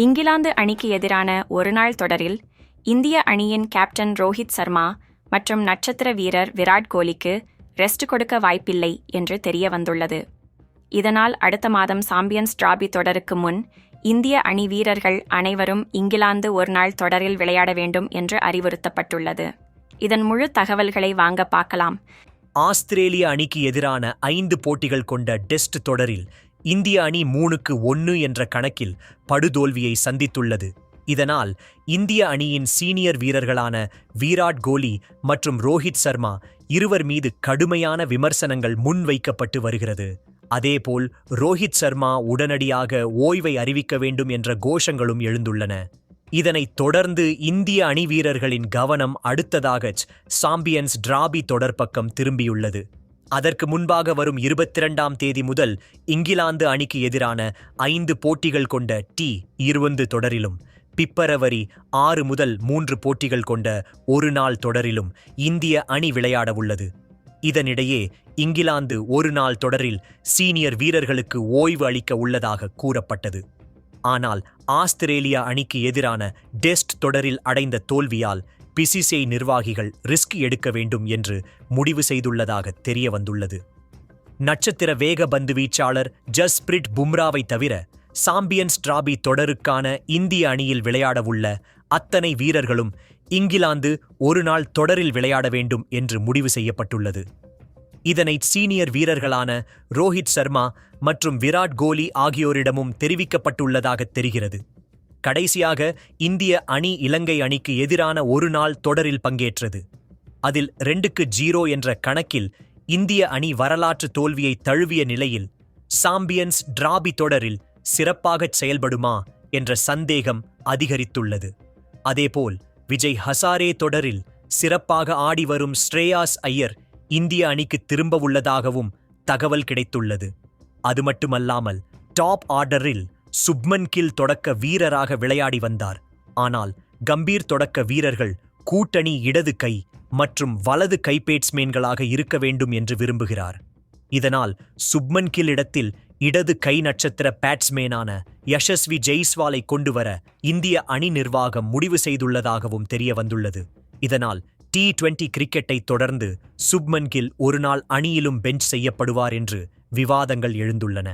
இங்கிலாந்து அணிக்கு எதிரான ஒருநாள் தொடரில் இந்திய அணியின் கேப்டன் ரோஹித் சர்மா மற்றும் நட்சத்திர வீரர் விராட் கோலிக்கு ரெஸ்ட் கொடுக்க வாய்ப்பில்லை என்று தெரிய வந்துள்ளது. இதனால் அடுத்த மாதம் சாம்பியன்ஸ் டிராபி தொடருக்கு முன் இந்திய அணி வீரர்கள் அனைவரும் இங்கிலாந்து ஒருநாள் தொடரில் விளையாட வேண்டும் என்று அறிவுறுத்தப்பட்டுள்ளது. இதன் முழு தகவல்களை வாங்க பார்க்கலாம். ஆஸ்திரேலிய அணிக்கு எதிரான 5 போட்டிகள் கொண்ட டெஸ்ட் தொடரில் இந்திய அணி 3-1 என்ற கணக்கில் படுதோல்வியை சந்தித்துள்ளது. இதனால் இந்திய அணியின் சீனியர் வீரர்களான விராட் கோலி மற்றும் ரோஹித் சர்மா இருவர் மீது கடுமையான விமர்சனங்கள் முன்வைக்கப்பட்டு வருகிறது. அதேபோல் ரோஹித் சர்மா உடனடியாக ஓய்வை அறிவிக்க வேண்டும் என்ற கோஷங்களும் எழுந்துள்ளன. இதனைத் தொடர்ந்து இந்திய அணி வீரர்களின் கவனம் அடுத்ததாக சாம்பியன்ஸ் டிராபி தொடர் பக்கம் திரும்பியுள்ளது. அதற்கு முன்பாக வரும் 22ஆம் தேதி முதல் இங்கிலாந்து அணிக்கு எதிரான 5 போட்டிகள் கொண்ட T20 தொடரிலும் பிப்ரவரி 6 முதல் 3 போட்டிகள் கொண்ட ஒரு நாள் தொடரிலும் இந்திய அணி விளையாட உள்ளது. இதனிடையே இங்கிலாந்து ஒரு நாள் தொடரில் சீனியர் வீரர்களுக்கு ஓய்வு அளிக்க உள்ளதாக கூறப்பட்டது. ஆனால் ஆஸ்திரேலியா அணிக்கு எதிரான டெஸ்ட் தொடரில் அடைந்த தோல்வியால் பிசிசிஐ நிர்வாகிகள் ரிஸ்க் எடுக்க வேண்டும் என்று முடிவு செய்துள்ளதாக தெரிய வந்துள்ளது. நட்சத்திர வேகப்பந்து வீச்சாளர் ஜஸ்பிரிட் பும்ராவை தவிர சாம்பியன்ஸ் டிராபி தொடருக்கான இந்திய அணியில் விளையாடவுள்ள அத்தனை வீரர்களும் இங்கிலாந்து ஒரு நாள் தொடரில் விளையாட வேண்டும் என்று முடிவு செய்யப்பட்டுள்ளது. இதனை சீனியர் வீரர்களான ரோஹித் சர்மா மற்றும் விராட் கோலி ஆகியோரிடமும் தெரிவிக்கப்பட்டுள்ளதாக தெரிகிறது. கடைசியாக இந்திய அணி இலங்கை அணிக்கு எதிரான ஒரு நாள் தொடரில் பங்கேற்றது. அதில் 2-0 என்ற கணக்கில் இந்திய அணி வரலாற்று தோல்வியை தழுவிய நிலையில் சாம்பியன்ஸ் டிராபி தொடரில் சிறப்பாகச் செயல்படுமா என்ற சந்தேகம் அதிகரித்துள்ளது. அதேபோல் விஜய் ஹசாரே தொடரில் சிறப்பாக ஆடி வரும் ஸ்ரேயாஸ் ஐயர் இந்திய அணிக்கு திரும்ப உள்ளதாகவும் தகவல் கிடைத்துள்ளது. அது மட்டுமல்லாமல் டாப் ஆர்டரில் சுப்மன் கில் தொடக்க வீரராக விளையாடி வந்தார். ஆனால் கம்பீர் தொடக்க வீரர்கள் கூட்டணி இடது கை மற்றும் வலது கை பேட்ஸ்மேன்களாக இருக்க வேண்டும் என்று விரும்புகிறார். இதனால் சுப்மன் கில் இடத்தில் இடது கை நட்சத்திர பேட்ஸ்மேனான யஷஸ்வி ஜெய்ஸ்வாலை கொண்டுவர இந்திய அணி நிர்வாகம் முடிவு செய்துள்ளதாகவும் தெரிய வந்துள்ளது. இதனால் T20 கிரிக்கெட்டை தொடர்ந்து சுப்மன் கில் ஒரு நாள் அணியிலும் பெஞ்ச் செய்யப்படுவார் என்று விவாதங்கள் எழுந்துள்ளன.